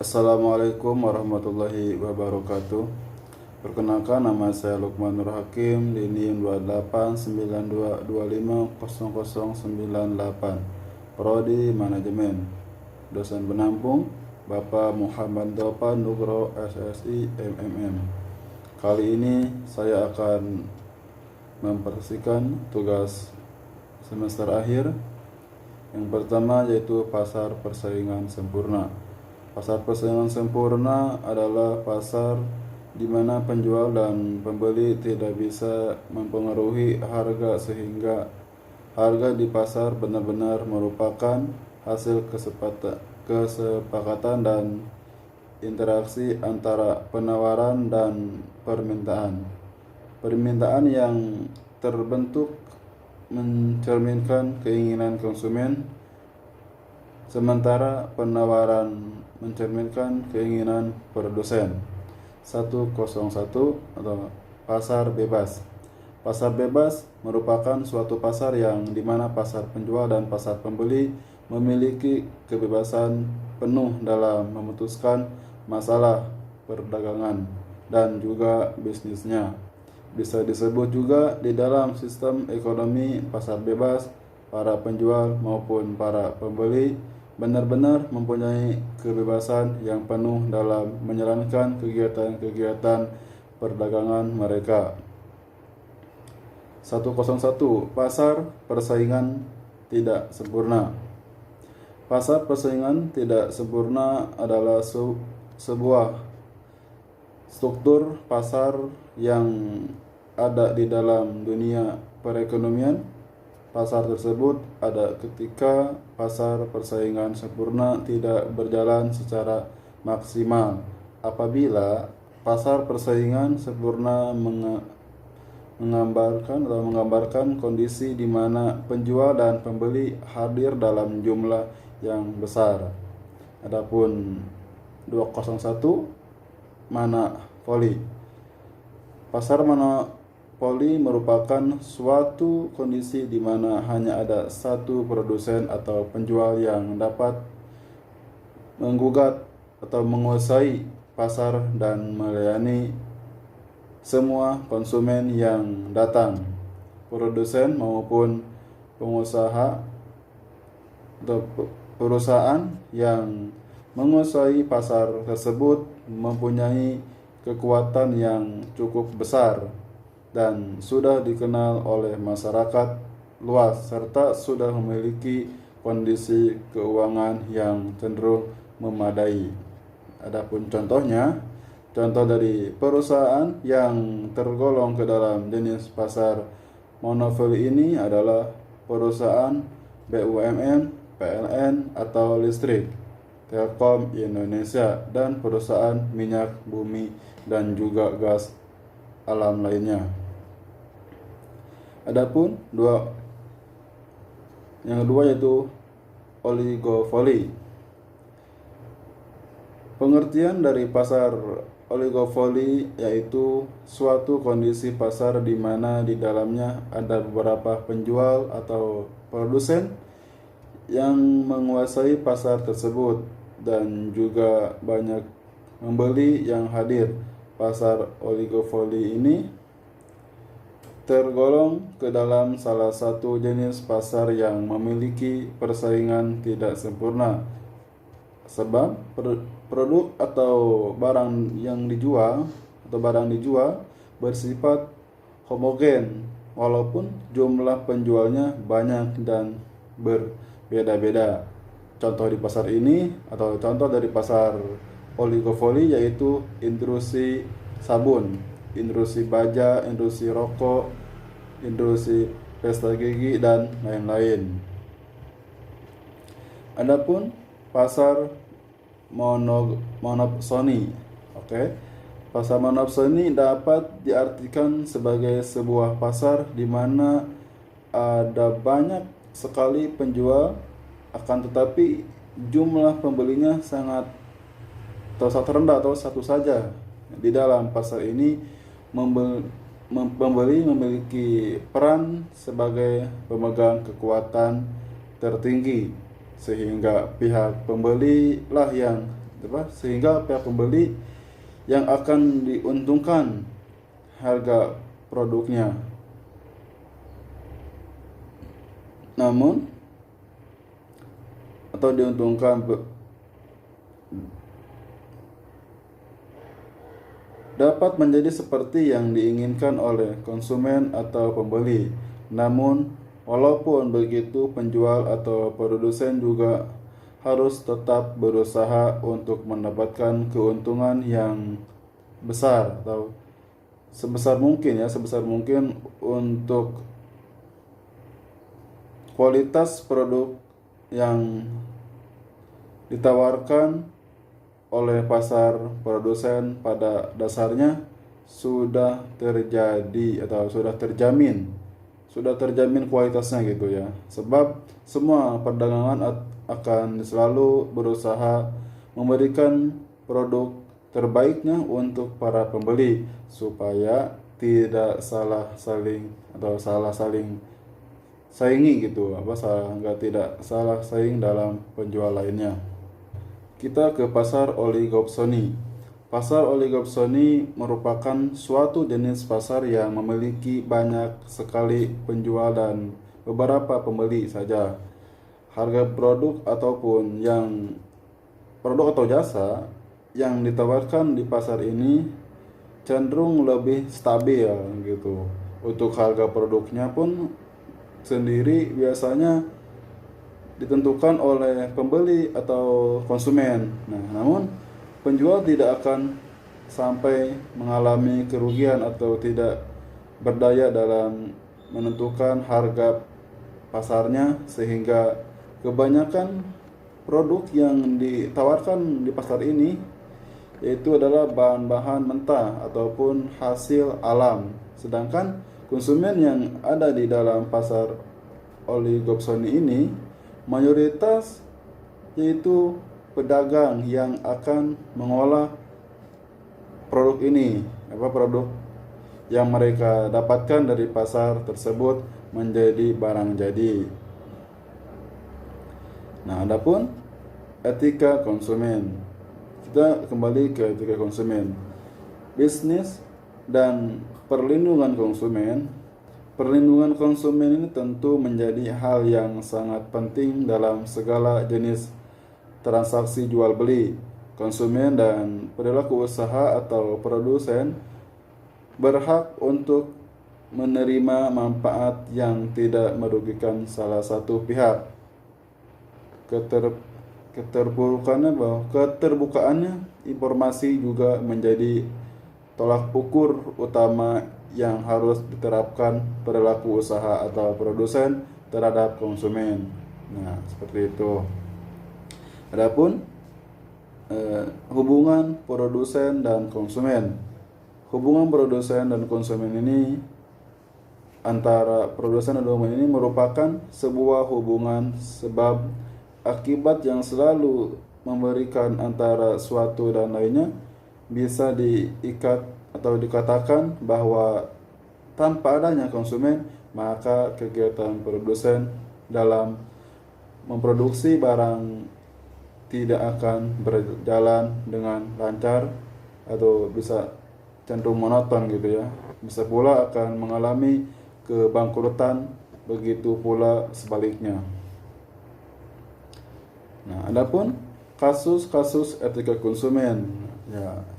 Assalamualaikum warahmatullahi wabarakatuh. Perkenalkan, nama saya Lukman Nur Hakim di NIM 2892250098, Prodi Manajemen. Dosen penampung Bapak Muhammad Dopan Nugro SSI MMM. Kali ini saya akan mempersihkan tugas semester akhir. Yang pertama yaitu pasar persaingan sempurna. Pasar persaingan sempurna adalah pasar di mana penjual dan pembeli tidak bisa mempengaruhi harga, sehingga harga di pasar benar-benar merupakan hasil kesepakatan dan interaksi antara penawaran dan permintaan. Permintaan yang terbentuk mencerminkan keinginan konsumen, sementara penawaran mencerminkan keinginan produsen. 101 atau pasar bebas. Pasar bebas merupakan suatu pasar yang dimana pasar penjual dan pasar pembeli memiliki kebebasan penuh dalam memutuskan masalah perdagangan dan juga bisnisnya. Bisa disebut juga di dalam sistem ekonomi pasar bebas, para penjual maupun para pembeli benar-benar mempunyai kebebasan yang penuh dalam menjalankan kegiatan-kegiatan perdagangan mereka. 101. Pasar persaingan tidak sempurna. Pasar persaingan tidak sempurna adalah sebuah struktur pasar yang ada di dalam dunia perekonomian. Pasar tersebut ada ketika pasar persaingan sempurna tidak berjalan secara maksimal. Apabila pasar persaingan sempurna menggambarkan kondisi di mana penjual dan pembeli hadir dalam jumlah yang besar. Adapun 201 monopoli. Pasar monopoli merupakan suatu kondisi di mana hanya ada satu produsen atau penjual yang dapat menggugat atau menguasai pasar dan melayani semua konsumen yang datang. Produsen maupun pengusaha atau perusahaan yang menguasai pasar tersebut mempunyai kekuatan yang cukup besar dan sudah dikenal oleh masyarakat luas, serta sudah memiliki kondisi keuangan yang cenderung memadai. Adapun contoh dari perusahaan yang tergolong ke dalam jenis pasar monopoli ini adalah perusahaan BUMN, PLN atau listrik, Telkom Indonesia, dan perusahaan minyak bumi dan juga gas alam lainnya. Adapun yang kedua yaitu oligopoli. Pengertian dari pasar oligopoli yaitu suatu kondisi pasar di mana di dalamnya ada beberapa penjual atau produsen yang menguasai pasar tersebut dan juga banyak pembeli yang hadir. Pasar oligopoli ini tergolong ke dalam salah satu jenis pasar yang memiliki persaingan tidak sempurna, sebab produk atau barang dijual bersifat homogen walaupun jumlah penjualnya banyak dan berbeda-beda. Contoh di pasar ini atau contoh dari pasar oligopoli yaitu industri sabun, industri baja, industri rokok, industri pasta gigi dan lain-lain. Adapun pasar monopsoni. Pasar monopsoni dapat diartikan sebagai sebuah pasar di mana ada banyak sekali penjual, akan tetapi jumlah pembelinya sangat rendah atau satu saja. Di dalam pasar ini pembeli memiliki peran sebagai pemegang kekuatan tertinggi, sehingga pihak pembeli lah yang sehingga pihak pembeli yang akan diuntungkan harga produknya. Namun atau diuntungkan dapat menjadi seperti yang diinginkan oleh konsumen atau pembeli. Namun, walaupun begitu, penjual atau produsen juga harus tetap berusaha untuk mendapatkan keuntungan yang besar atau sebesar mungkin untuk kualitas produk yang ditawarkan oleh pasar. Produsen pada dasarnya sudah terjadi atau sudah terjamin kualitasnya gitu ya, sebab semua perdagangan akan selalu berusaha memberikan produk terbaiknya untuk para pembeli supaya tidak salah saling saingi gitu, tidak salah saing dalam penjual lainnya. Kita ke pasar oligopsoni. Pasar oligopsoni merupakan suatu jenis pasar yang memiliki banyak sekali penjual dan beberapa pembeli saja. Harga produk atau jasa yang ditawarkan di pasar ini cenderung lebih stabil gitu. Untuk harga produknya pun sendiri biasanya ditentukan oleh pembeli atau konsumen. Namun penjual tidak akan sampai mengalami kerugian atau tidak berdaya dalam menentukan harga pasarnya, sehingga kebanyakan produk yang ditawarkan di pasar ini yaitu adalah bahan-bahan mentah ataupun hasil alam. Sedangkan konsumen yang ada di dalam pasar oligopsoni ini mayoritas yaitu pedagang yang akan mengolah produk ini, produk yang mereka dapatkan dari pasar tersebut menjadi barang jadi. Adapun etika konsumen. Kita kembali ke etika konsumen. Bisnis dan perlindungan konsumen. Perlindungan konsumen ini tentu menjadi hal yang sangat penting dalam segala jenis transaksi jual beli. Konsumen dan perilaku usaha atau produsen berhak untuk menerima manfaat yang tidak merugikan salah satu pihak. Keterbukaannya informasi juga menjadi tolak ukur utama yang harus diterapkan perilaku usaha atau produsen terhadap konsumen. Seperti itu. Adapun hubungan produsen dan konsumen. Hubungan produsen dan konsumen ini antara produsen dan konsumen ini merupakan sebuah hubungan sebab akibat yang selalu memberikan antara suatu dan lainnya. Bisa diikat atau dikatakan bahwa tanpa adanya konsumen, maka kegiatan produsen dalam memproduksi barang tidak akan berjalan dengan lancar atau bisa cenderung monoton gitu ya. Bisa pula akan mengalami kebangkrutan, begitu pula sebaliknya. Adapun kasus-kasus etika konsumen.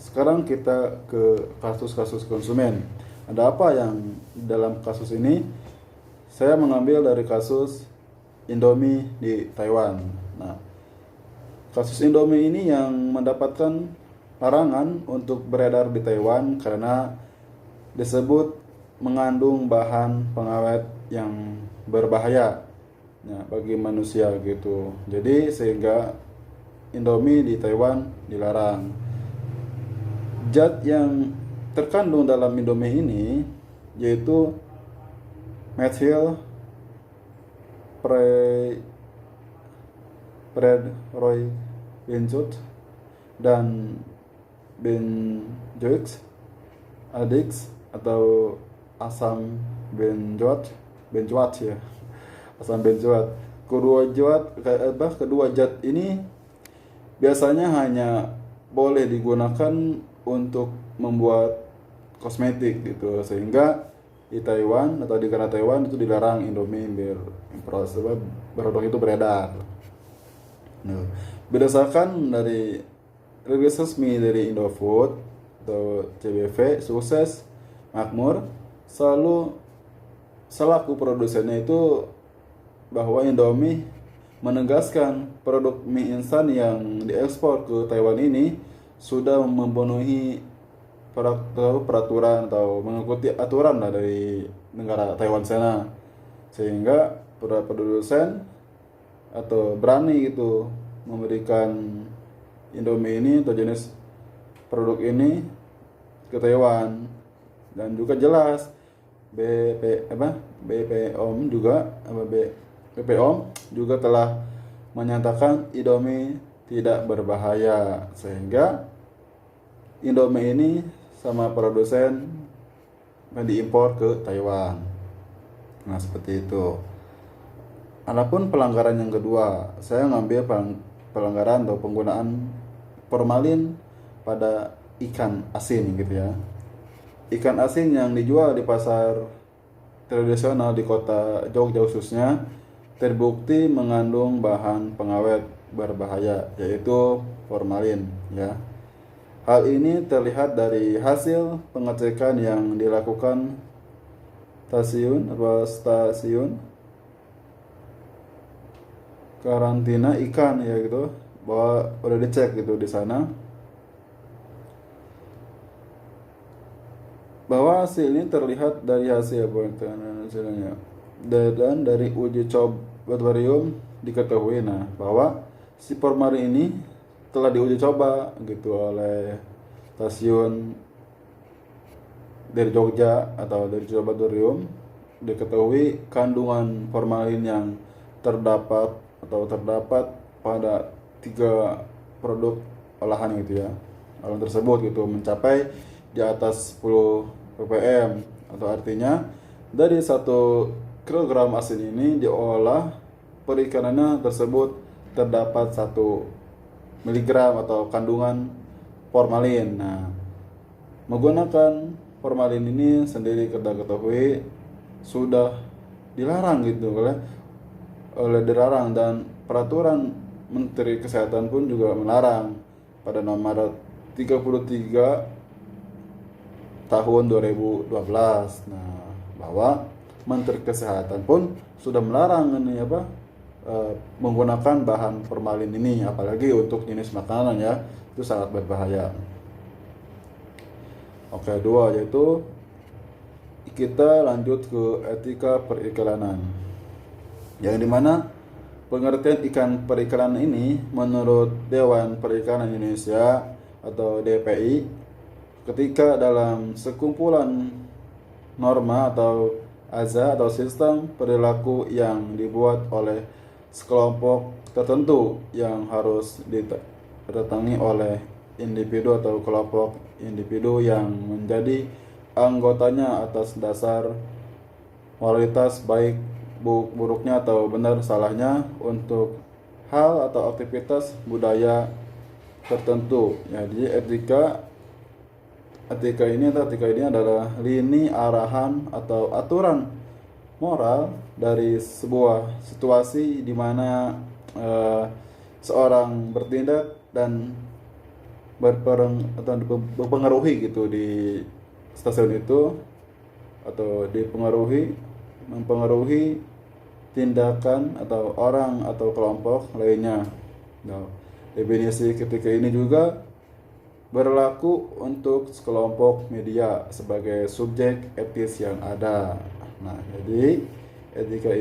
Sekarang kita ke kasus-kasus konsumen. Ada apa yang dalam kasus ini? Saya mengambil dari kasus Indomie di Taiwan. Kasus Indomie ini yang mendapatkan larangan untuk beredar di Taiwan karena disebut mengandung bahan pengawet yang berbahaya bagi manusia gitu. Jadi sehingga Indomie di Taiwan dilarang. Zat yang terkandung dalam Indomie ini yaitu methyl benzoate dan benzoic adix atau asam benzoat ya, asam benzoat. Kedua zat ini biasanya hanya boleh digunakan untuk membuat kosmetik gitu, sehingga di Taiwan atau di negara Taiwan itu dilarang Indomie produk itu beredar. Nah, berdasarkan dari rilis resmi dari Indofood atau CBV, sukses makmur selalu selaku produsennya itu bahwa Indomie menegaskan produk mie instan yang diekspor ke Taiwan ini sudah memenuhi peraturan atau mengikuti aturan lah dari negara Taiwan sana, sehingga para produsen atau berani gitu memberikan Indomie ini atau jenis produk ini ke Taiwan. Dan juga jelas BPOM juga telah menyatakan Indomie tidak berbahaya, sehingga Indomie ini sama produsen diimpor ke Taiwan. Nah, seperti itu. Adapun pelanggaran yang kedua, saya ngambil pelanggaran atau penggunaan formalin pada ikan asin gitu ya. Ikan asin yang dijual di pasar tradisional di kota Jogja khususnya terbukti mengandung bahan pengawet berbahaya, yaitu formalin ya. Hal ini terlihat dari hasil pengecekan yang dilakukan stasiun karantina ikan ya gitu, bahwa udah dicek gitu di sana bahwa hasil ini terlihat dari hasil hasilnya, dan dari uji coba laboratorium diketahui bahwa si formalin ini telah diuji coba gitu oleh stasiun dari Jogja atau dari laboratorium. Diketahui kandungan formalin yang terdapat pada 3 produk olahan gitu ya. Olahan tersebut gitu mencapai di atas 10 ppm, atau artinya dari 1 kilogram asin ini diolah perikanannya tersebut terdapat 1 miligram atau kandungan formalin. Nah, menggunakan formalin ini sendiri kita ketahui sudah dilarang gitu oleh dilarang, dan peraturan Menteri Kesehatan pun juga melarang pada nomor 33 tahun 2012. Nah, bahwa Menteri Kesehatan pun sudah melarang ini menggunakan bahan formalin ini, apalagi untuk jenis makanan ya, itu sangat berbahaya. Oke, 2 yaitu kita lanjut ke etika periklanan, yang dimana pengertian ikan periklanan ini menurut Dewan Periklanan Indonesia atau DPI, ketika dalam sekumpulan norma atau azas atau sistem perilaku yang dibuat oleh sekelompok tertentu yang harus didatangi oleh individu atau kelompok individu yang menjadi anggotanya atas dasar moralitas baik buruknya atau benar salahnya untuk hal atau aktivitas budaya tertentu. Jadi etika ini adalah lini arahan atau aturan moral dari sebuah situasi di mana seorang bertindak dan berpengaruhi gitu di stasiun itu, atau mempengaruhi tindakan atau orang atau kelompok lainnya. Nah, definisi ketika ini juga berlaku untuk sekelompok media sebagai subjek etis yang ada. Nah, jadi etika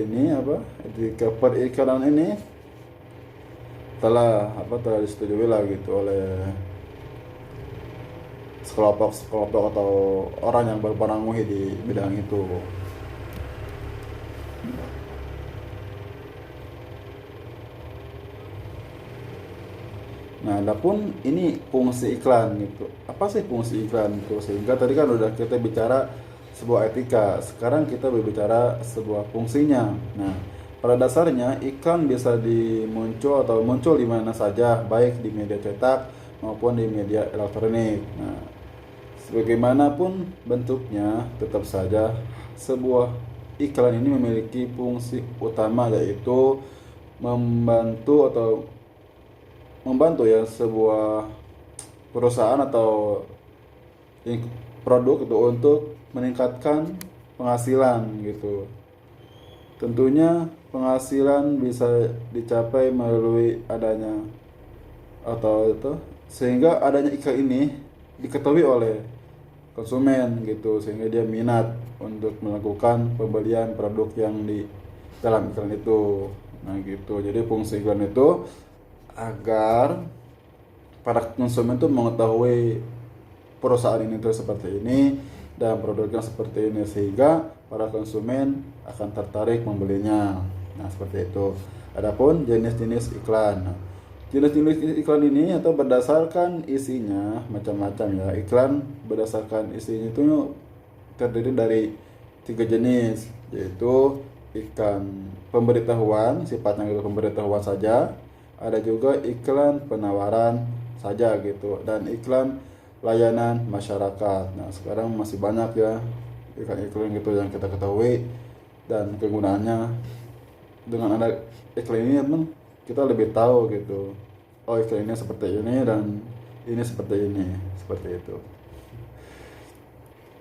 periklanan ini telah disetujui lah gitu oleh sekelompok atau orang yang berpengaruh di bidang itu. Nah, adapun ini fungsi iklan gitu. Apa sih fungsi iklan itu? Sehingga tadi kan udah kita bicara sebuah etika, sekarang kita berbicara sebuah fungsinya. Nah, Pada dasarnya iklan bisa muncul di mana saja, baik di media cetak maupun di media elektronik. Nah, sebagaimanapun bentuknya, tetap saja sebuah iklan ini memiliki fungsi utama, yaitu membantu atau membantu ya sebuah perusahaan atau produk itu untuk meningkatkan penghasilan gitu. Tentunya penghasilan bisa dicapai melalui adanya atau itu sehingga adanya iklan ini diketahui oleh konsumen gitu, sehingga dia minat untuk melakukan pembelian produk yang di dalam iklan itu. Nah gitu, jadi fungsi iklan itu agar para konsumen itu mengetahui perusahaan ini tuh seperti ini dan produknya seperti ini, sehingga para konsumen akan tertarik membelinya. Nah seperti itu. Adapun jenis-jenis iklan. Nah, jenis-jenis iklan ini atau berdasarkan isinya macam-macam ya. Iklan berdasarkan isinya itu terdiri dari 3 jenis, yaitu iklan pemberitahuan, sifatnya itu pemberitahuan saja. Ada juga iklan penawaran saja gitu, dan iklan layanan masyarakat. Nah sekarang masih banyak ya iklan-iklan gitu yang kita ketahui, dan kegunaannya dengan ada iklan ini teman, kita lebih tahu gitu, oh iklan ini seperti ini dan ini seperti ini, seperti itu.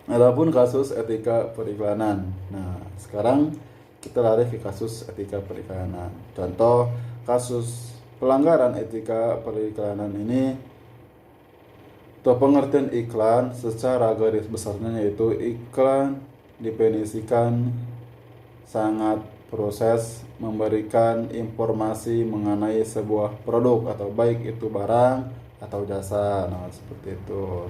Adapun kasus etika periklanan. Nah sekarang kita lari ke kasus etika periklanan. Contoh kasus pelanggaran etika periklanan ini atau pengertian iklan secara garis besarnya, yaitu iklan definisikan sangat proses memberikan informasi mengenai sebuah produk atau baik itu barang atau jasa. Nah seperti itu.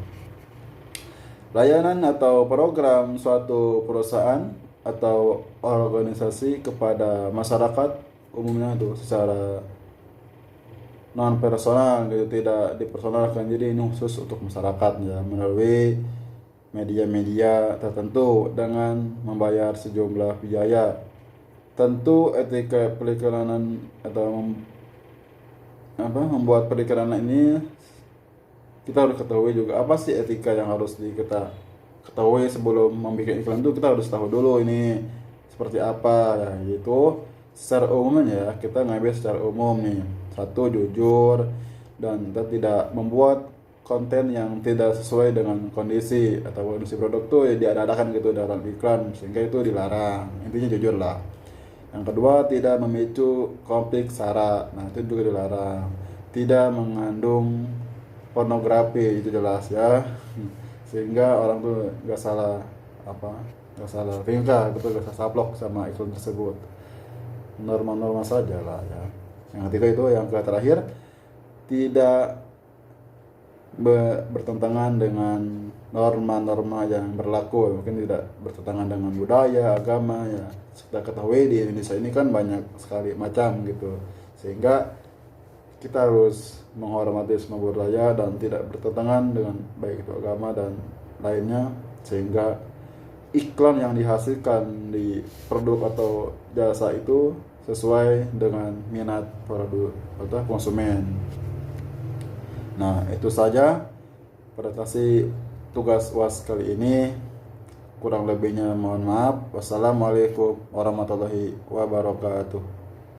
Layanan atau program suatu perusahaan atau organisasi kepada masyarakat umumnya itu secara non personal gitu, tidak dipersonalkan, jadi ini khusus untuk masyarakat ya, melalui media-media tertentu dengan membayar sejumlah biaya. Tentu etika periklanan atau membuat periklanan ini kita harus ketahui juga apa sih etika yang harus kita ketahui sebelum membuat iklan itu. Kita harus tahu dulu ini seperti apa ya, yaitu secara umum ya, kita ngambil secara umum nih. Satu, jujur dan tidak membuat konten yang tidak sesuai dengan kondisi atau kondisi produk tuh ya diadakan gitu dalam iklan, sehingga itu dilarang. Intinya jujur lah. Yang kedua, tidak memicu konflik sara. Nah itu juga dilarang. Tidak mengandung pornografi, itu jelas ya, sehingga orang tuh nggak salah tingkah gitu, nggak salah saplok sama iklan tersebut. Norma-norma saja lah ya. Yang ketiga itu, yang terakhir, tidak bertentangan dengan norma-norma yang berlaku, mungkin tidak bertentangan dengan budaya, agama ya. Kita ketahui di Indonesia ini kan banyak sekali macam gitu, sehingga kita harus menghormati semua budaya dan tidak bertentangan dengan baik itu agama dan lainnya, sehingga iklan yang dihasilkan di produk atau jasa itu sesuai dengan minat produk atau konsumen. Nah itu saja presentasi tugas UAS kali ini. Kurang lebihnya mohon maaf. Wassalamualaikum warahmatullahi wabarakatuh.